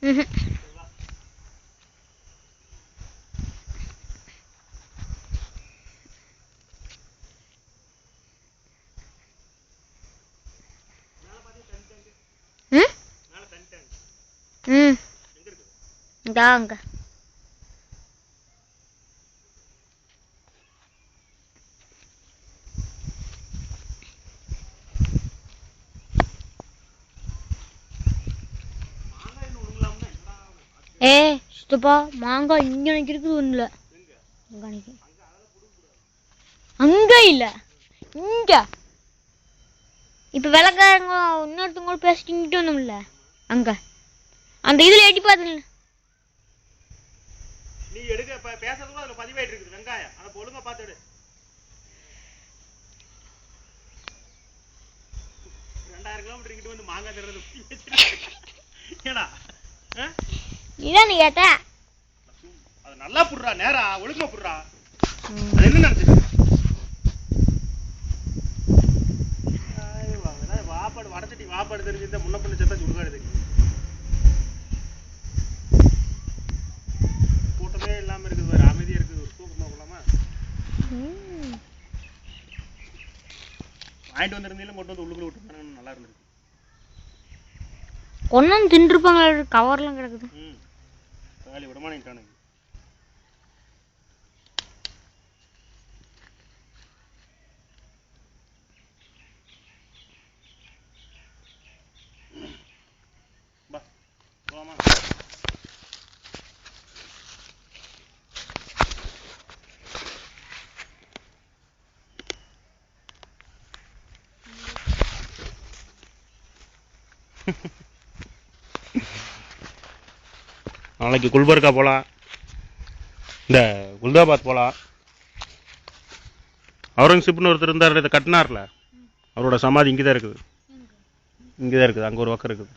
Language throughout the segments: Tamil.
ம்ஹும். ம் ம் இந்தாங்க. சுத்தப்பா மாங்காய் இங்க இருக்குது ஒண்ணுல. அங்க இல்ல இங்க. இப்ப விளக்காரங்க இன்னொருத்தவங்க பேசிட்டு வந்தோம்ல அங்க அந்த இதுல எட்டி பாத்துங்க. நீ எடுக்க பேசுறது கூட அதுல பதிவாயிட்டு இருக்குது வெங்காயம். அத ஒழுங்கா பாத்து எடு. 2000 கிலோமீட்டர் கிட்ட வந்து மாங்காய் தர்றது ஏடா இதான் நீ கேட்ட. அது நல்லா புடுறா நேரா ஒழுங்கா புடுறா. அது என்ன நினைச்சிட்டு வாப்பாடு வடச்சட்டி வாப்பாடு தெரிஞ்சிருந்தா முன்ன பண்ண செத்தா சுடுகாடு தெரியும். கூட்டமே இல்லாம இருக்குது வேற அமைதியா இருக்குது. ஒரு தூக்கமா போலாமா? வாங்கிட்டு வந்திருந்தீங்களா கொண்டு வந்து உள்ளுக்குள்ள விட்டு நல்லா இருந்திருக்கு. கொண்டு வந்து தின்றுப்பாங்க. கவர்லாம் கிடக்குது. காலி விடமாட்டானுங்க. நாளைக்கு குல்பர்கா போகலாம். இந்த குல்தாபாத் போகலாம். அவுரங்கசீப்னு ஒருத்தர் இருந்தார், இதை கட்டினார்ல, அவரோட சமாதி இங்கே தான் இருக்குது. இங்கே தான் இருக்குது. அங்கே ஒரு பக்கம் இருக்குது.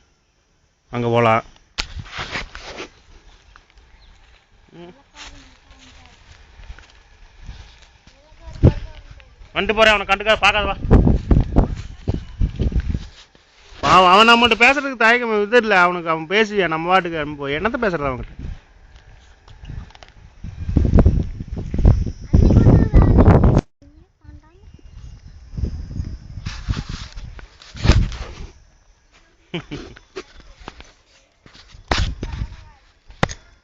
அங்கே போகலாம். வந்துட்டு போகிறேன். அவனை கண்டுக்காத பார்க்காதவா. அவன் நம்மகிட்ட பேசுறதுக்கு தயக்கம் இது இல்லை அவனுக்கு. அவன் பேசி நம்ம வாட்டுக்கு அனுப்ப என்னத்த பேசுறது அவன்கிட்ட.